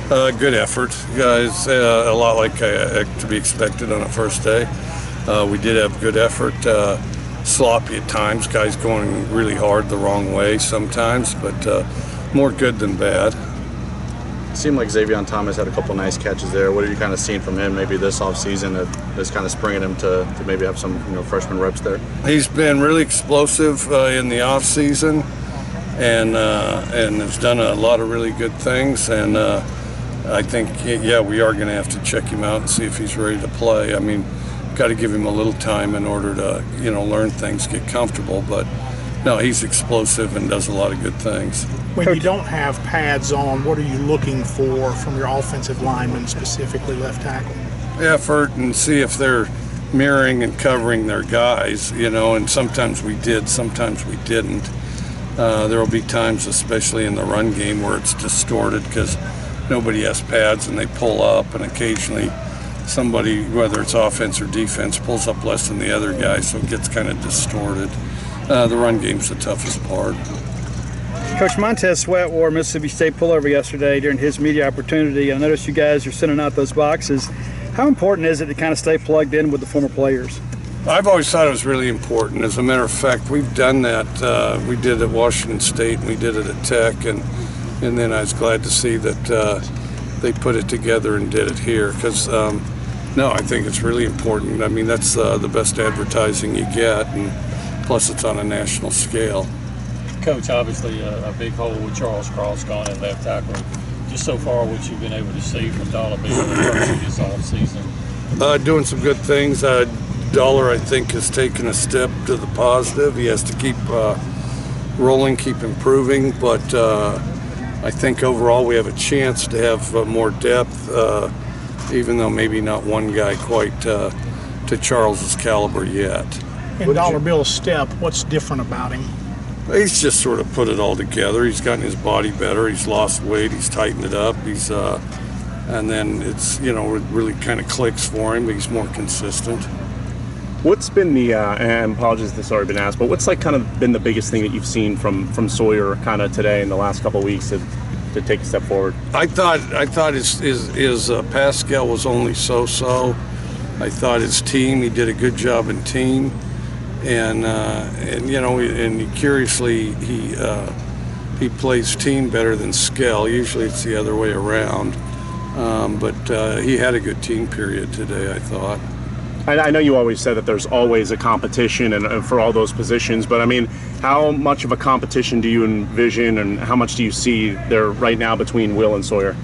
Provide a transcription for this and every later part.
Good effort, guys. A lot like to be expected on a first day. We did have good effort. Sloppy at times, guys going really hard the wrong way sometimes, but more good than bad. It seemed like Xavion Thomas had a couple nice catches there. What have you kind of seen from him maybe this offseason that's kind of springing him to maybe have some freshman reps there? He's been really explosive in the offseason and has done a lot of really good things. And I think, yeah, we are going to have to check him out and see if he's ready to play. I mean, got to give him a little time in order to, learn things, get comfortable. But no, he's explosive and does a lot of good things. When you don't have pads on, what are you looking for from your offensive linemen, specifically left tackle? Effort, and see if they're mirroring and covering their guys, and sometimes we did, sometimes we didn't. There will be times, especially in the run game, where it's distorted because nobody has pads and they pull up, and occasionally somebody, whether it's offense or defense, pulls up less than the other guy, so it gets kind of distorted. The run game's the toughest part. Coach, Montez Sweat wore Mississippi State pullover yesterday during his media opportunity. I noticed you guys are sending out those boxes. How important is it to kind of stay plugged in with the former players? I've always thought it was really important. As a matter of fact, we've done that. We did it at Washington State, and we did it at Tech, and then I was glad to see that they put it together and did it here. Because, no, I think it's really important. I mean, that's the best advertising you get, and plus it's on a national scale. Coach, obviously a big hole with Charles Cross gone at left tackle. Just so far, what you've been able to see from Dollar Bill in this offseason? Doing some good things. Dollar, I think, has taken a step to the positive. He has to keep rolling, keep improving, but I think overall we have a chance to have more depth, even though maybe not one guy quite to Charles's caliber yet. In Dollar Bill's step, what's different about him? He's just sort of put it all together. He's gotten his body better. He's lost weight. He's tightened it up. And then it's, it really kind of clicks for him. He's more consistent. What's been the, and apologies if this has already been asked, but what's kind of been the biggest thing that you've seen from Sawyer kind of today in the last couple of weeks to take a step forward? I thought his pass scale was only so-so. I thought his team, he did a good job in team. And curiously, he plays team better than skill. Usually it's the other way around. But he had a good team period today, I thought. I know you always said that there's always a competition and for all those positions, but I mean, how much of a competition do you envision and how much do you see there right now between Will and Sawyer?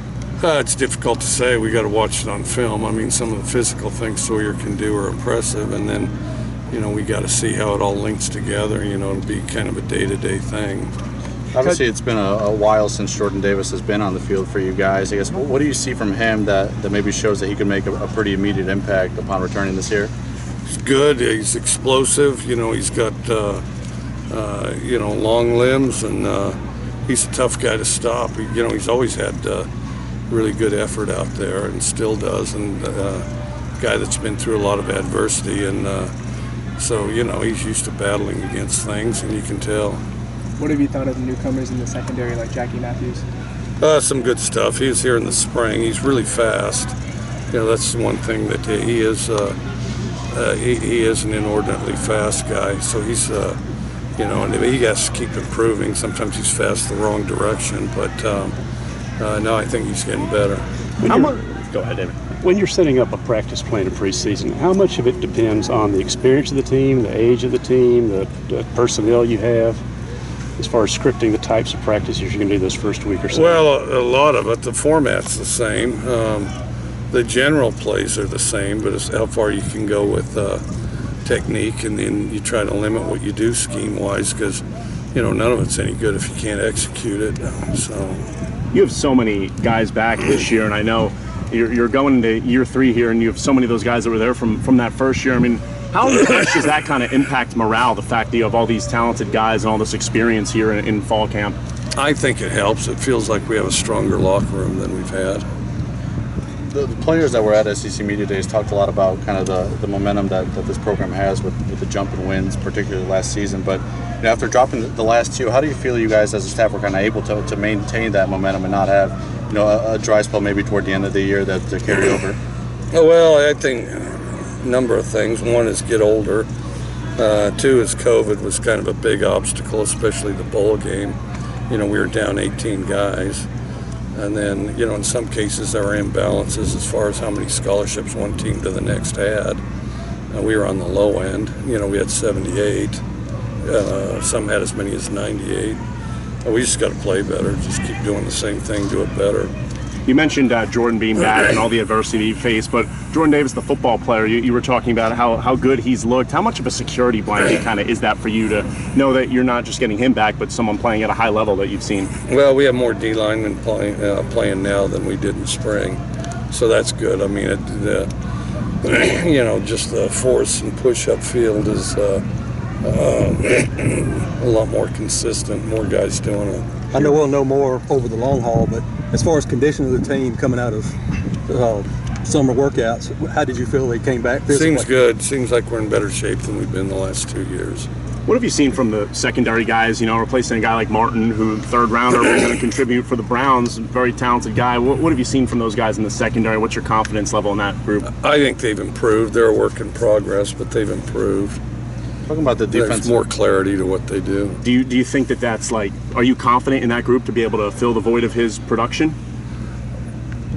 It's difficult to say. We got to watch it on film. I mean, some of the physical things Sawyer can do are impressive, and then we got to see how it all links together, it'll be kind of a day-to-day thing. Obviously, it's been a while since Jordan Davis has been on the field for you guys. I guess, what do you see from him that maybe shows that he can make a pretty immediate impact upon returning this year? He's good. He's explosive. He's got, long limbs, and he's a tough guy to stop. He's always had really good effort out there and still does, and a guy that's been through a lot of adversity, and so, he's used to battling against things, and you can tell. What have you thought of the newcomers in the secondary, like Jackie Matthews? Some good stuff. He was here in the spring. He's really fast. That's one thing that he is. He is an inordinately fast guy. So he's, and he has to keep improving. Sometimes he's fast the wrong direction, but no, I think he's getting better. Go ahead, David. When you're setting up a practice plan in preseason, how much of it depends on the experience of the team, the age of the team, the personnel you have, as far as scripting the types of practices you're going to do this first week or so? Well, a lot of it. The format's the same. The general plays are the same, but it's how far you can go with technique, and then you try to limit what you do scheme-wise, because, none of it's any good if you can't execute it. So you have so many guys back this year, and I know you're going into year 3 here, and you have so many of those guys that were there from that first year. I mean, how much does that kind of impact morale, the fact that you have all these talented guys and all this experience here in fall camp? I think it helps. It feels like we have a stronger locker room than we've had. The players that were at SEC Media Days talked a lot about kind of the momentum that this program has with the jump and wins, particularly last season. But after dropping the last 2, how do you feel you guys as a staff were kind of able to maintain that momentum and not have a dry spell maybe toward the end of the year that to carry over? Oh, well, I think a number of things. One is get older. Two is COVID was kind of a big obstacle, especially the bowl game. We were down 18 guys. And then, in some cases there were imbalances as far as how many scholarships one team to the next had. We were on the low end. We had 78. Some had as many as 98. We just got to play better. Just keep doing the same thing, do it better. You mentioned Jordan being back and all the adversity he faced, but Jordan Davis, the football player, you were talking about how good he's looked. How much of a security blanket kind of is that for you to know that you're not just getting him back, but someone playing at a high level that you've seen? Well, we have more D-linemen playing now than we did in spring, so that's good. I mean, just the force and push-up field is a lot more consistent, more guys doing it. I know we'll know more over the long haul, but as far as condition of the team coming out of summer workouts, how did you feel they came back physically? Seems good. Seems like we're in better shape than we've been the last 2 years. What have you seen from the secondary guys, replacing a guy like Martin, who third rounder, was going to contribute for the Browns, very talented guy. What have you seen from those guys in the secondary? What's your confidence level in that group? I think they've improved. They're a work in progress, but they've improved. Talking about the defense, there's more clarity to what they do. Do you think that's like, are you confident in that group to be able to fill the void of his production?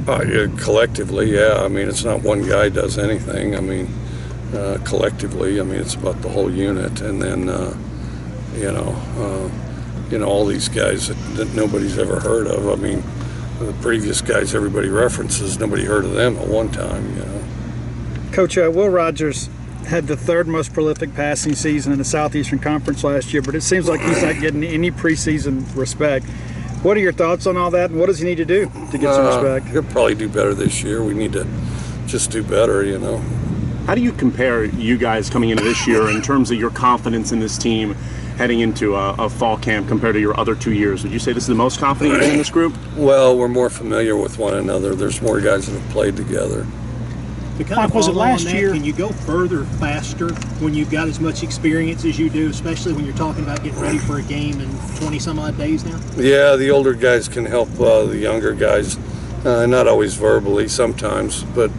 Yeah, collectively, yeah. I mean, it's not one guy does anything. I mean, collectively, I mean, it's about the whole unit. And then, all these guys that nobody's ever heard of. I mean, the previous guys everybody references, nobody heard of them at one time, Coach, Will Rogers had the third most prolific passing season in the Southeastern Conference last year, but it seems like he's not getting any preseason respect. What are your thoughts on all that, and what does he need to do to get some respect? He'll probably do better this year. We need to just do better, How do you compare you guys coming into this year in terms of your confidence in this team heading into a fall camp compared to your other 2 years? Would you say this is the most confident you've been in this group? Well, we're more familiar with one another. There's more guys that have played together. Mike, was it last year? Can you go further faster when you've got as much experience as you do, especially when you're talking about getting ready for a game in 20-some-odd days now? Yeah, the older guys can help the younger guys, not always verbally sometimes, but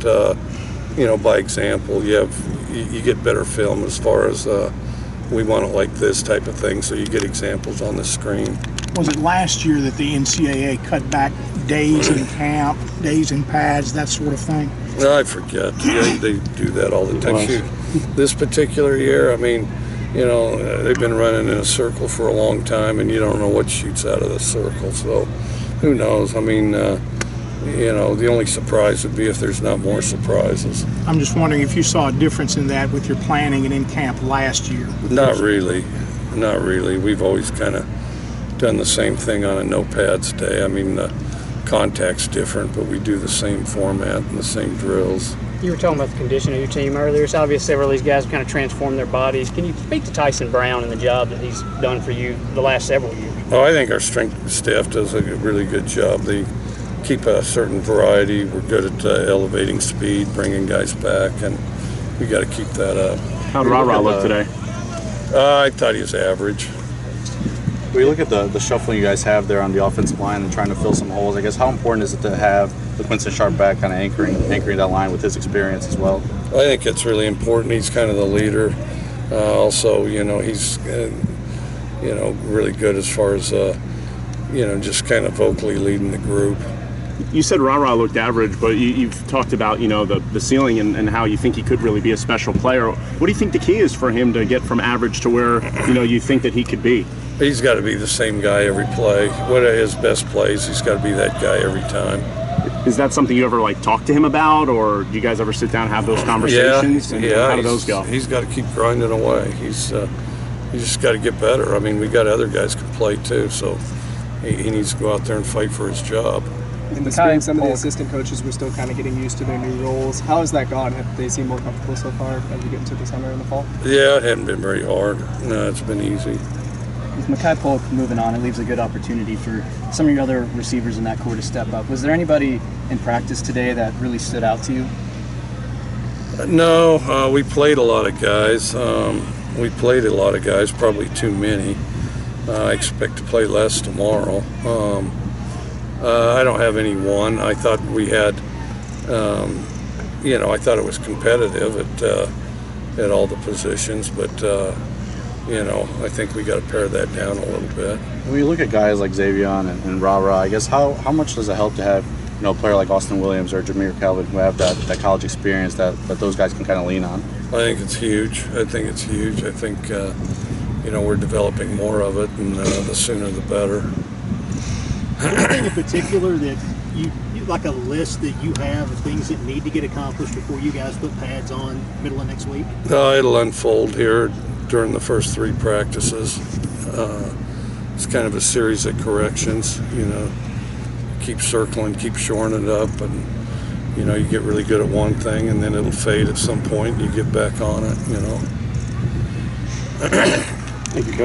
by example. You get better film as far as we want it like this type of thing, so you get examples on the screen. Was it last year that the NCAA cut back days in camp, days in pads, that sort of thing? I forget. They do that all the time. Shoot, this particular year, I mean, they've been running in a circle for a long time, and you don't know what shoots out of the circle. So, who knows? I mean, the only surprise would be if there's not more surprises. I'm just wondering if you saw a difference in that with your planning and in camp last year. Not really. We've always kind of done the same thing on a no pads day. I mean, the contact's different, but we do the same format and the same drills. You were talking about the condition of your team earlier. It's obvious several of these guys have kind of transformed their bodies. Can you speak to Tyson Brown and the job that he's done for you the last several years? Oh, I think our strength staff does a really good job. They keep a certain variety. We're good at elevating speed, bringing guys back, and we got to keep that up. How'd Ra look today? I thought he was average. When you look at the shuffling you guys have there on the offensive line and trying to fill some holes, I guess how important is it to have the Quincy Sharp back kind of anchoring that line with his experience as well? I think it's really important. He's kind of the leader. Also, he's really good as far as just kind of vocally leading the group. You said Ra looked average, but you've talked about the ceiling and how you think he could really be a special player. What do you think the key is for him to get from average to where you think that he could be? He's got to be the same guy every play. What are his best plays? He's got to be that guy every time. Is that something you ever talk to him about, or do you guys ever sit down and have those conversations? Yeah. How do those go? He's got to keep grinding away. He's just got to get better. I mean, we got other guys can play too, so he needs to go out there and fight for his job. In the spring, some of the assistant coaches were still kind of getting used to their new roles. How has that gone? Have they seemed more comfortable so far as we get into the summer and the fall? Yeah, it hadn't been very hard. No, it's been easy. With Mekhi Polk moving on, it leaves a good opportunity for some of your other receivers in that core to step up. Was there anybody in practice today that really stood out to you? No, we played a lot of guys. Probably too many. I expect to play less tomorrow. I don't have any one. I thought we had, I thought it was competitive at all the positions, but I think we got to pare that down a little bit. When you look at guys like Xavion and Ra, I guess how much does it help to have a player like Austin Williams or Jameer Calvin who have that college experience that those guys can kind of lean on? I think it's huge. I think we're developing more of it, and the sooner the better. Anything in particular that you like a list that you have of things that need to get accomplished before you guys put pads on middle of next week? It'll unfold here during the first 3 practices. It's kind of a series of corrections. Keep circling, keep shoring it up, and you get really good at one thing, and then it'll fade at some point. And you get back on it. Thank you, Coach.